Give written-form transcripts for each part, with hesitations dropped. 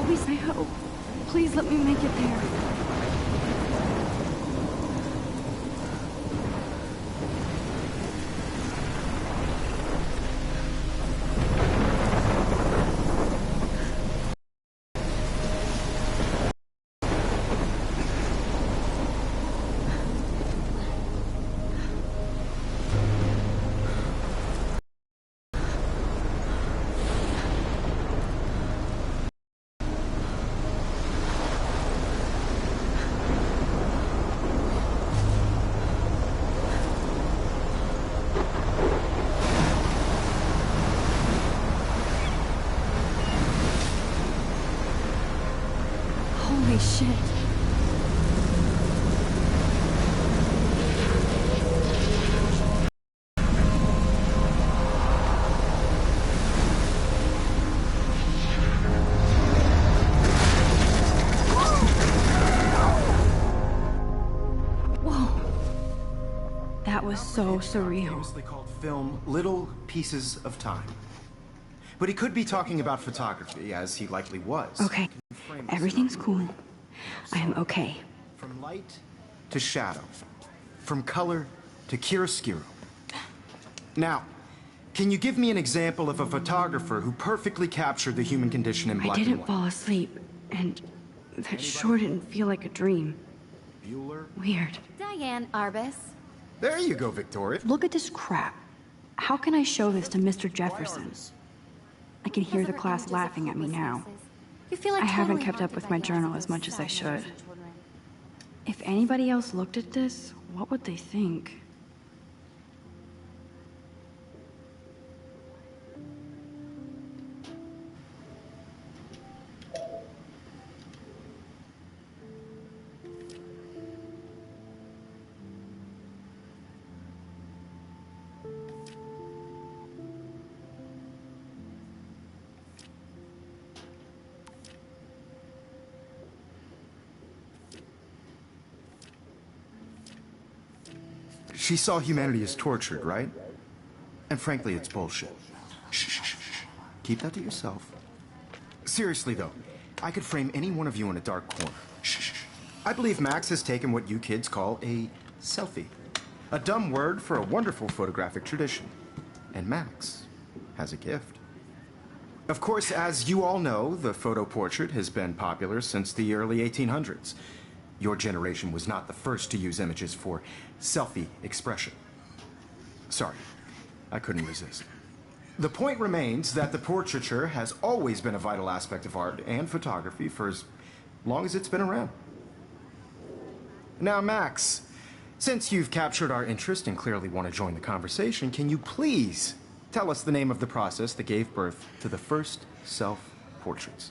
At least I hope. Please let me make it there. Holy shit. Whoa. That was so surreal. Famously called film Little Pieces of Time. But he could be talking about photography, as he likely was. Okay, everything's cool. I am okay. From light to shadow. From color to chiaroscuro. Now, can you give me an example of a photographer who perfectly captured the human condition in black and I didn't white? fall asleep, and that sure didn't feel like a dream. Bueller? Weird. Diane Arbus. There you go, Victoria. Look at this crap. How can I show this to Mr. Jefferson? I can hear the class laughing at me now. You feel like I haven't totally kept up haunted with by my the journal essence as much as I of should. sadness in children. If anybody else looked at this, what would they think? She saw humanity as tortured, right? And frankly, it's bullshit. Shh, shh, shh, shh. Keep that to yourself. Seriously, though, I could frame any one of you in a dark corner. Shh, shh, shh. I believe Max has taken what you kids call a selfie. A dumb word for a wonderful photographic tradition. And Max has a gift. Of course, as you all know, the photo portrait has been popular since the early 1800s. Your generation was not the first to use images for selfie expression. Sorry, I couldn't resist. The point remains that the portraiture has always been a vital aspect of art and photography for as long as it's been around. Now, Max, since you've captured our interest and clearly want to join the conversation, can you please tell us the name of the process that gave birth to the first self-portraits?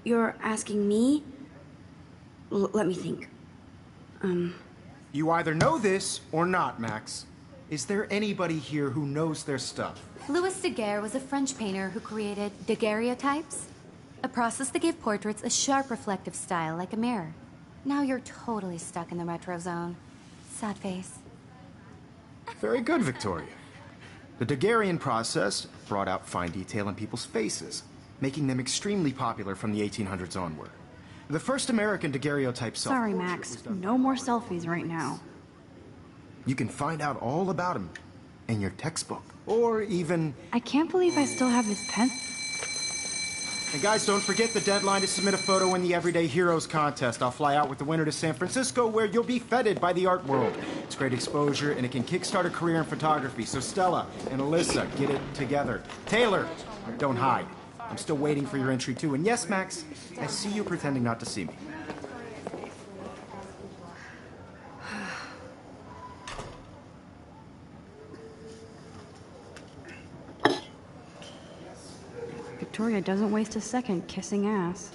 You're asking me? Let me think. You either know this or not, Max. Is there anybody here who knows their stuff? Louis Daguerre was a French painter who created daguerreotypes, a process that gave portraits a sharp reflective style like a mirror. Now you're totally stuck in the retro zone. Sad face. Very good, Victoria. The Daguerrean process brought out fine detail in people's faces, making them extremely popular from the 1800s onward. The first American daguerreotype self-portrait Sorry, was Max. done No more selfies right now. You can find out all about him in your textbook, or even... I can't believe I still have this pen. And guys, don't forget the deadline to submit a photo in the Everyday Heroes contest. I'll fly out with the winner to San Francisco, where you'll be feted by the art world. It's great exposure, and it can kickstart a career in photography. So Stella and Alyssa, get it together. Taylor, don't hide. I'm still waiting for your entry, too. And yes, Max, I see you pretending not to see me. Victoria doesn't waste a second kissing ass.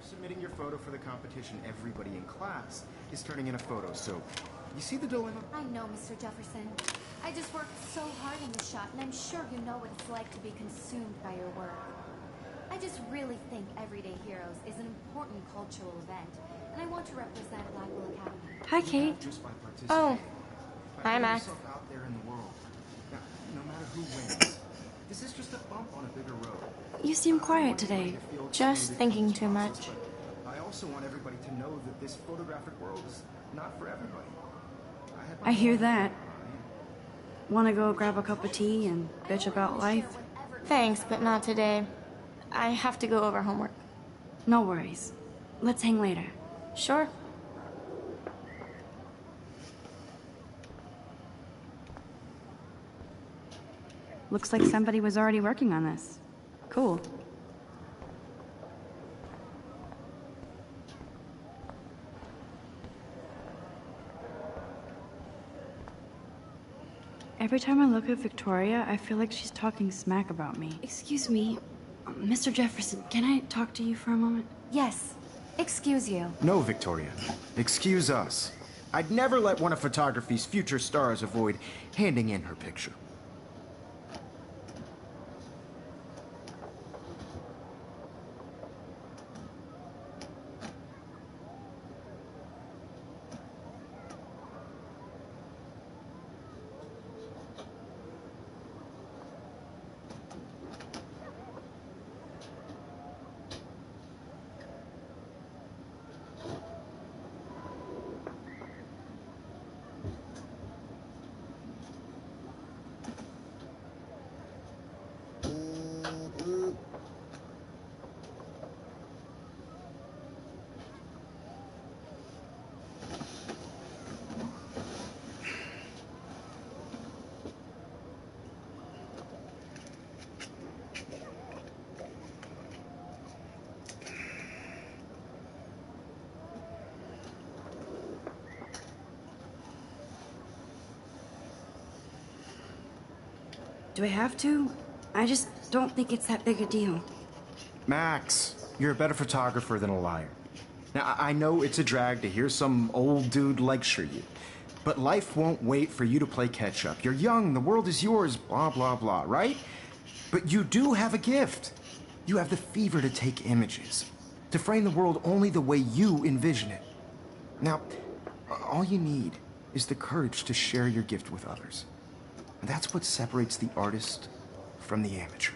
Submitting your photo for the competition, everybody in class is turning in a photo, so you see the dilemma? I know, Mr. Jefferson. I just worked so hard on the shot, and I'm sure you know what it's like to be consumed by your work. I just really think Everyday Heroes is an important cultural event, and I want to represent Blackwell Academy. Hi, Kate. Just by Oh, participating. hi, Max. Put yourself out there in the world. Now, no matter who wins, This is just a bump on a bigger road. You seem quiet today. Just thinking too much. I also want everybody to know that this photographic world is not for everybody. had my I hear own that. idea. Wanna go grab a cup of tea and bitch about life? Thanks, but not today. I have to go over homework. No worries. Let's hang later. Sure. Looks like somebody was already working on this. Cool. Every time I look at Victoria, I feel like she's talking smack about me. Excuse me, Mr. Jefferson, can I talk to you for a moment? Yes. Excuse you. No, Victoria. Excuse us. I'd never let one of photography's future stars avoid handing in her picture. Do I have to? I just don't think it's that big a deal. Max, you're a better photographer than a liar. Now, I know it's a drag to hear some old dude lecture you, but life won't wait for you to play catch up. You're young, the world is yours, blah, blah, blah, right? But you do have a gift. You have the fever to take images, to frame the world only the way you envision it. Now, all you need is the courage to share your gift with others. And that's what separates the artist from the amateur.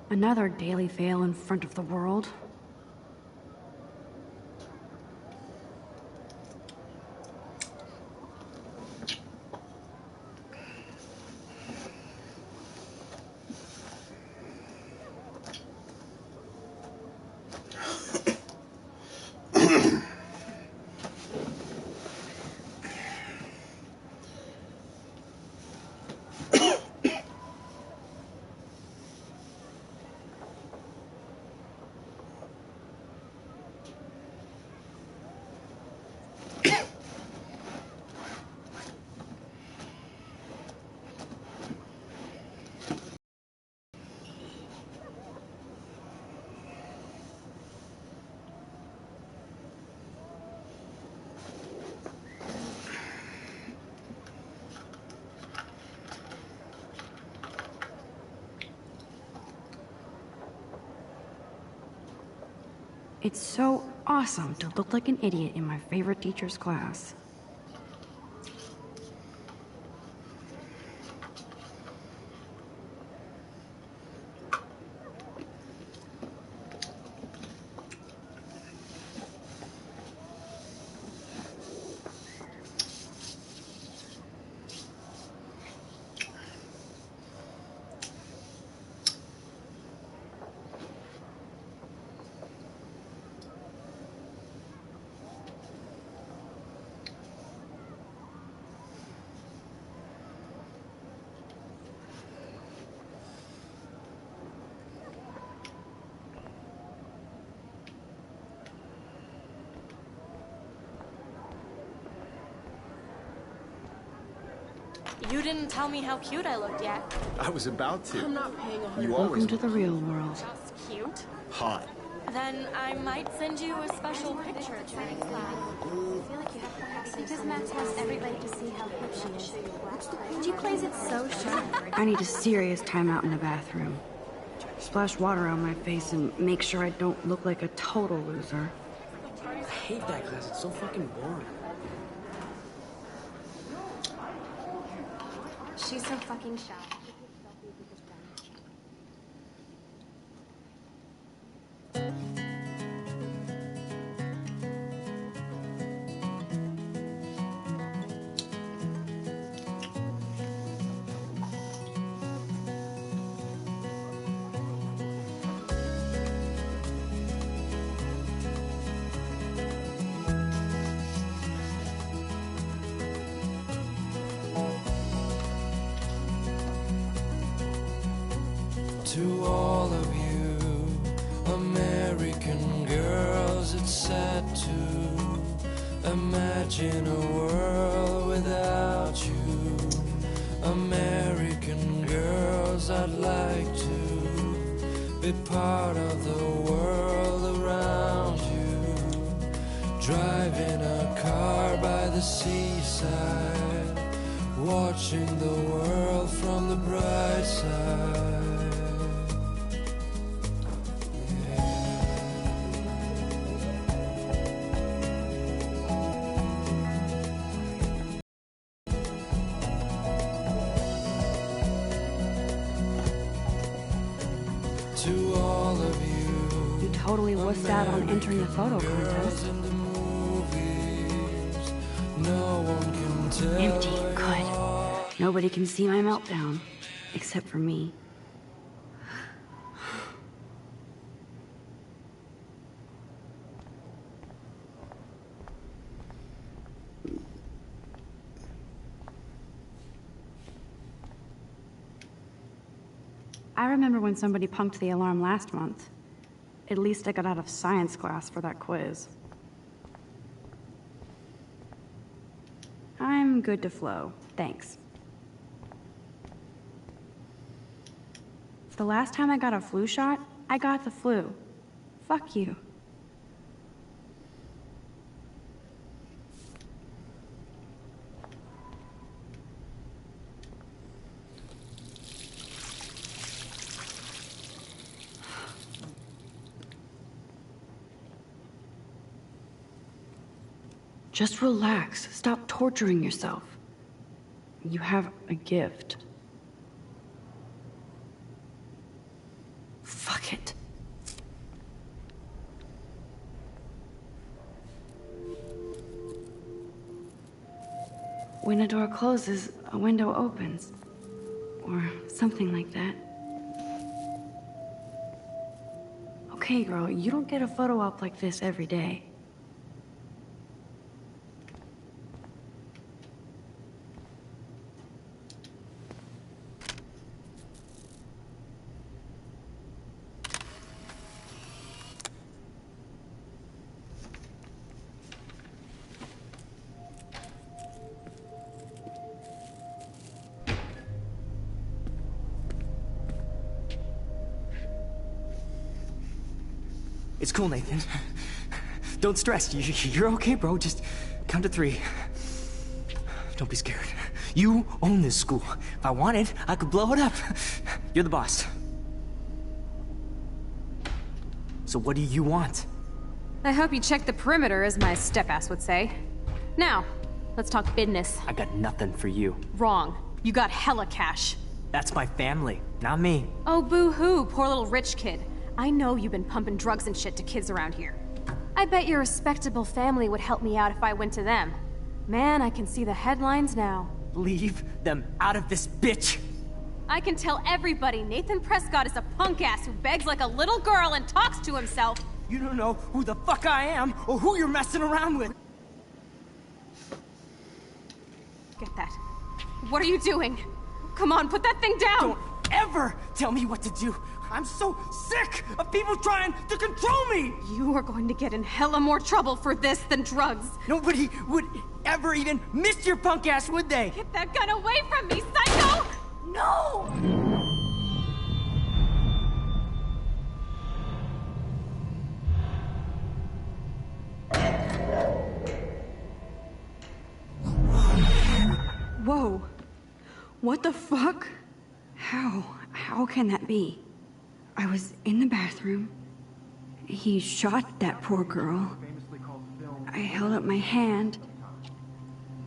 Another daily fail in front of the world. It's so awesome to look like an idiot in my favorite teacher's class. You didn't tell me how cute I looked yet. I was about to. I'm not paying a You Welcome always to the real world. Just cute? hot. Then I might send you a special picture to make Because Max wants everybody to see how hip she is. She plays it so sharp. I need a serious timeout in the bathroom. Splash water on my face and make sure I don't look like a total loser. I hate that class. It's so fucking boring. She's so fucking shy. To all of you American girls, it's sad to imagine a world without you. American girls, I'd like to be part of the world around you. Driving a car by the seaside, watching the world from the bright side. To all of you, You totally wussed out on entering the photo girls contest. in the movies, no one can tell Empty. your Good. heart. Nobody can see my meltdown. Except for me. I remember when somebody punked the alarm last month. At least I got out of science class for that quiz. I'm good to flow. Thanks. The last time I got a flu shot, I got the flu. Fuck you. Just relax. Stop torturing yourself. You have a gift. Fuck it. When a door closes, a window opens. Or something like that. Okay, girl, you don't get a photo op like this every day. It's cool, Nathan. Don't stress. You're okay, bro. Just count to 3. Don't be scared. You own this school. If I wanted, I could blow it up. You're the boss. So what do you want? I hope you checked the perimeter, as my step-ass would say. Now, let's talk business. I got nothing for you. Wrong. You got hella cash. That's my family, not me. Oh, boo-hoo, poor little rich kid. I know you've been pumping drugs and shit to kids around here. I bet your respectable family would help me out if I went to them. Man, I can see the headlines now. Leave them out of this bitch! I can tell everybody Nathan Prescott is a punk ass who begs like a little girl and talks to himself. You don't know who the fuck I am or who you're messing around with. Get that. What are you doing? Come on, put that thing down! Don't ever tell me what to do. I'm so sick of people trying to control me! You are going to get in hella more trouble for this than drugs. Nobody would ever even miss your punk ass, would they? Get that gun away from me, psycho! No! Whoa. What the fuck? How can that be? I was in the bathroom. He shot that poor girl. I held up my hand.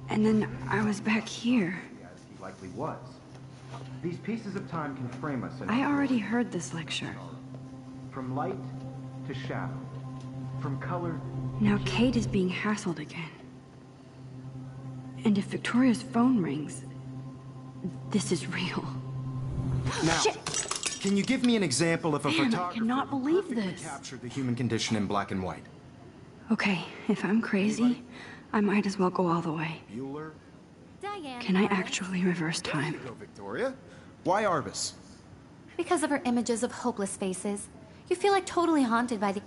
And then I was back here. As he likely was. These pieces of time can frame us in I already heard this lecture. from light to shadow, from color. Now Kate is being hassled again. And if Victoria's phone rings, this is real. Now, Shit. can you give me an example of a Damn, I photographer cannot who believe perfectly this. captured the human condition in black and white? Okay, if I'm crazy, I might as well go all the way. Bueller? Diane. Can I Arbus. actually reverse There time? you go, Victoria. Why Arbus? Because of her images of hopeless faces. You feel like totally haunted by the...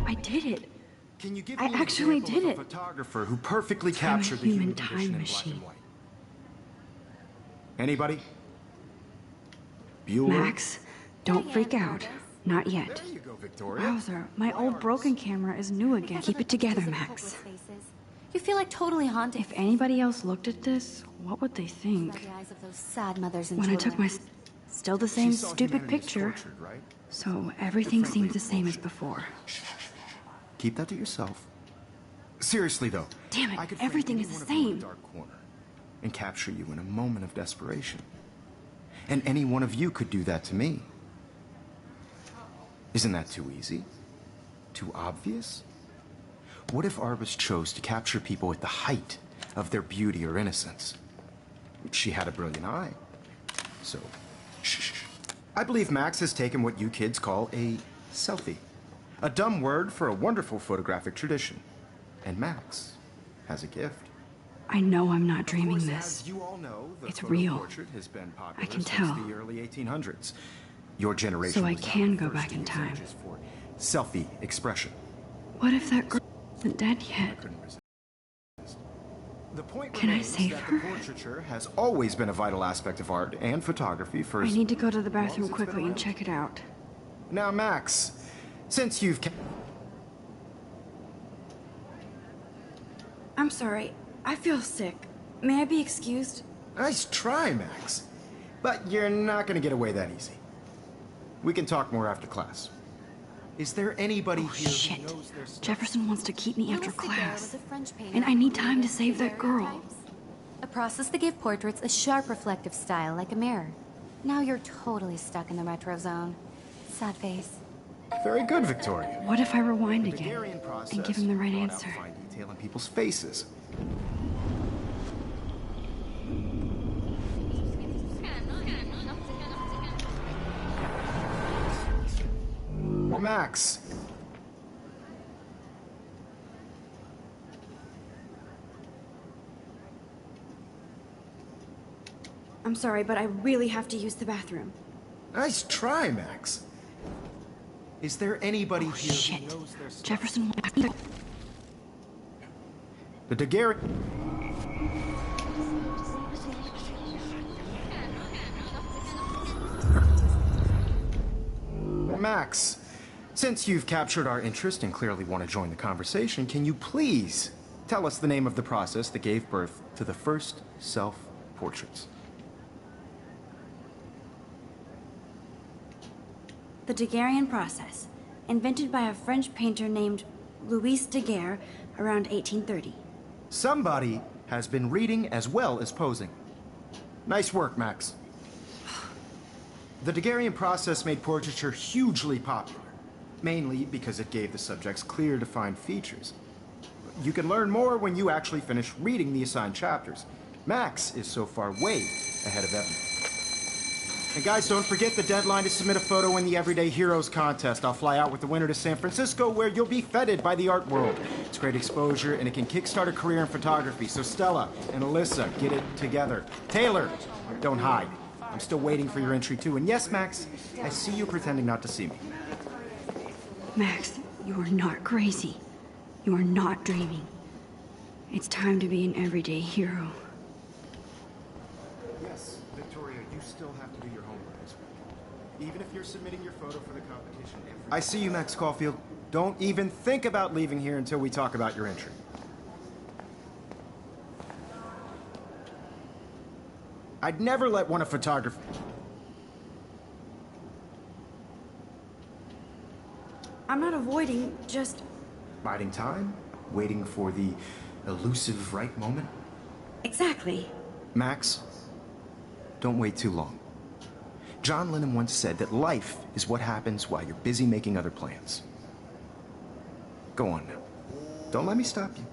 I did it. Can you give I me an actually example did of a it. photographer who perfectly I'm a captured the human human time condition in black machine. and white? Anybody? Bueller? Max, don't freak out. Not yet. There you go, Victoria. Wowzer, my old broken camera is new again. Because Keep of it together, images of Max. hopeless faces. You feel like totally haunted If anybody else looked at this, what would they by think? the eyes of those sad mothers and When I children. took my... Still the She same saw stupid humanity as picture. tortured, right? So everything seems the same as before. Keep that to yourself. Seriously, though. Damn it, I could frame everything any is the one of you in a same. dark corner and capture you in a moment of desperation. And any one of you could do that to me. Isn't that too easy? Too obvious? What if Arbus chose to capture people at the height of their beauty or innocence? She had a brilliant eye. So, shh. I believe Max has taken what you kids call a selfie. A dumb word for a wonderful photographic tradition. And Max has a gift. I know I'm not dreaming Of course, this. as you all know, the It's photo real. portrait has been popular I can since tell. the early 1800s. Your generation So I was not can the go first back to in use time. images for selfie expression. What if that girl isn't dead yet? Couldn't resist. The point Can I remains save that her? the portraiture has always been a vital aspect of art and photography for I as need to go to the long as bathroom it's been quickly and around. check it out. Now, Max, since you've I'm sorry. I feel sick. May I be excused? Nice try, Max. But you're not gonna get away that easy. We can talk more after class. Is there anybody here Shit. who knows their stuff? Jefferson wants to keep me after Louis Daguerre class. was a French painter And I need who time to created save that girl. daguerreotypes, a process that gave portraits a sharp reflective style like a mirror. Now you're totally stuck in the retro zone. Sad face. Very good, Victoria. What if I rewind The again Daguerrean process and give him the right brought out answer? fine detail in people's faces. Max. I'm sorry, but I really have to use the bathroom. Nice try, Max. Is there anybody here Shit. who knows their stuff? Jefferson. The Daguerre... Max, since you've captured our interest and clearly want to join the conversation, can you please tell us the name of the process that gave birth to the first self-portraits? The Daguerrean process, invented by a French painter named Louis Daguerre around 1830. Somebody has been reading as well as posing. Nice work, Max. The Daguerrean process made portraiture hugely popular, mainly because it gave the subjects clear, defined features. You can learn more when you actually finish reading the assigned chapters. Max is so far way ahead of Evan. And guys, don't forget the deadline to submit a photo in the Everyday Heroes contest. I'll fly out with the winner to San Francisco, where you'll be feted by the art world. It's great exposure, and it can kickstart a career in photography. So Stella and Alyssa, get it together. Taylor, don't hide. I'm still waiting for your entry, too. And yes, Max, I see you pretending not to see me. Max, you are not crazy. You are not dreaming. It's time to be an everyday hero. Yes, Victoria, you still have to do your homework this week. Even if you're submitting your photo for the competition. I see you, Max Caulfield. Don't even think about leaving here until we talk about your entry. I'd never let one of photography... I'm not avoiding, just... Biding time? Waiting for the elusive right moment? Exactly. Max, don't wait too long. John Lennon once said that life is what happens while you're busy making other plans. Go on now. Don't let me stop you.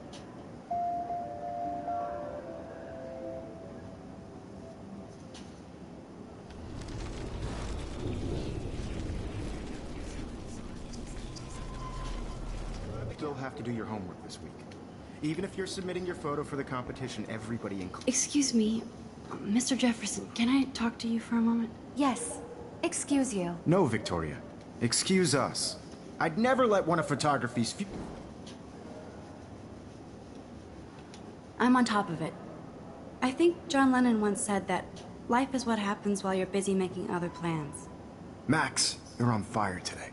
Still have to do your homework this week. Even if you're submitting your photo for the competition, everybody includes... Excuse me, Mr. Jefferson, can I talk to you for a moment? Yes. Excuse you. No, Victoria. Excuse us. I'd never let one of photography's I'm on top of it. I think John Lennon once said that life is what happens while you're busy making other plans. Max, you're on fire today.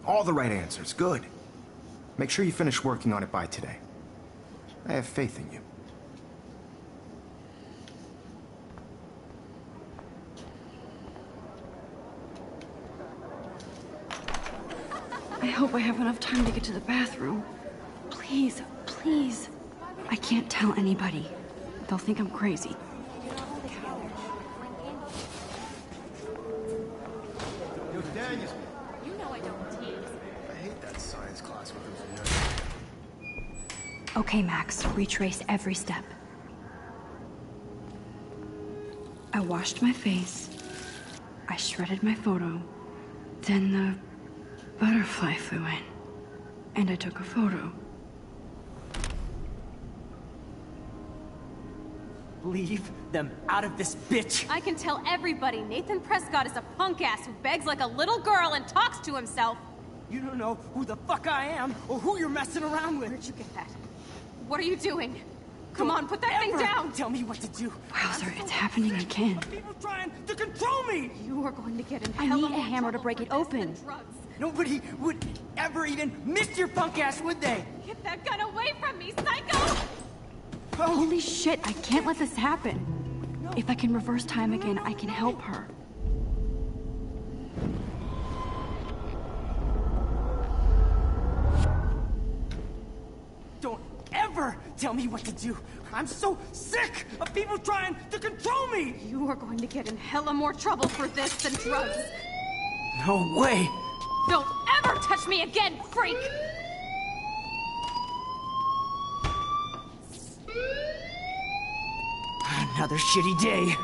All the right answers. Good. Make sure you finish working on it by today. I have faith in you. I hope I have enough time to get to the bathroom. Please, please. I can't tell anybody. They'll think I'm crazy. Yo, Daniels. You know I don't tease. I hate that science class with those nerds. Okay, Max, retrace every step. I washed my face. I shredded my photo. Then the butterfly flew in. And I took a photo. Leave them out of this bitch! I can tell everybody Nathan Prescott is a punk ass who begs like a little girl and talks to himself. You don't know who the fuck I am or who you're messing around with. Where'd you get that? What are you doing? Come on, put that thing down! Tell me what to do. Wowzer, it's happening again. People trying to control me! You are going to get in I hella need a more hammer to trouble break for it this open. than drugs. Nobody would ever even miss your punk ass, would they? Get that gun away from me, psycho! Holy shit, I can't let this happen. If I can reverse time again, I can help her. Don't ever tell me what to do. I'm so sick of people trying to control me! You are going to get in hella more trouble for this than drugs. No way! Don't ever touch me again, freak! Another shitty day.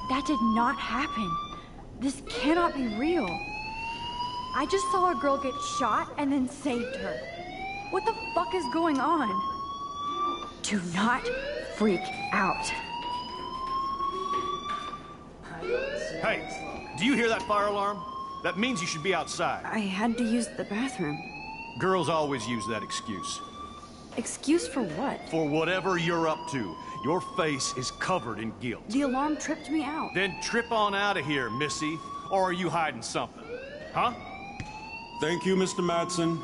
That did not happen. This cannot be real. I just saw a girl get shot and then saved her. What the fuck is going on? Do not freak out. Hey, do you hear that fire alarm? That means you should be outside. I had to use the bathroom. Girls always use that excuse. Excuse for what? For whatever you're up to. Your face is covered in guilt. The alarm tripped me out. Then trip on out of here, Missy. Or are you hiding something? Huh? Thank you, Mr. Madsen.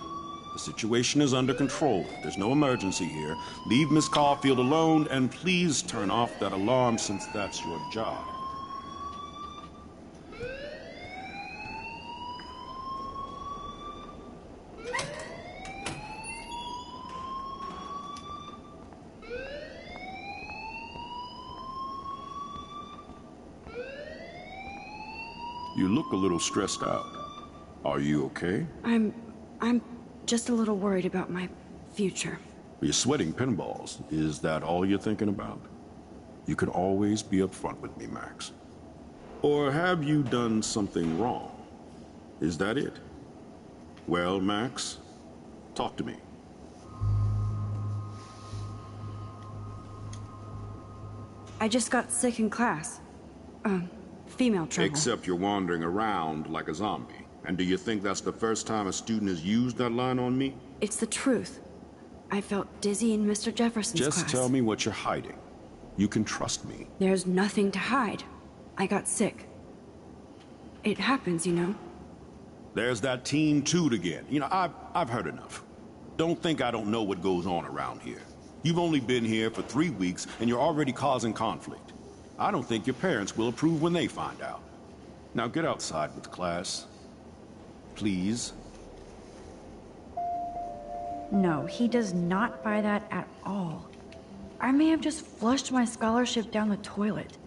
The situation is under control. There's no emergency here. Leave Miss Caulfield alone, and please turn off that alarm since that's your job. You look a little stressed out. Are you okay? I'm just a little worried about my future. You're sweating pinballs. Is that all you're thinking about? You can always be upfront with me, Max. Or have you done something wrong? Is that it? Well, Max, talk to me. I just got sick in class. Female trouble. Except you're wandering around like a zombie. And do you think that's the first time a student has used that line on me? It's the truth. I felt dizzy in Mr. Jefferson's class. Just tell me what you're hiding. You can trust me. There's nothing to hide. I got sick. It happens, you know. There's that Team Toot again. You know, I've heard enough. Don't think I don't know what goes on around here. You've only been here for 3 weeks, and you're already causing conflict. I don't think your parents will approve when they find out. Now get outside with class. Please. No, he does not buy that at all. I may have just flushed my scholarship down the toilet.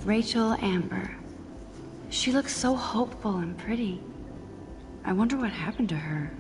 Rachel Amber. She looks so hopeful and pretty. I wonder what happened to her.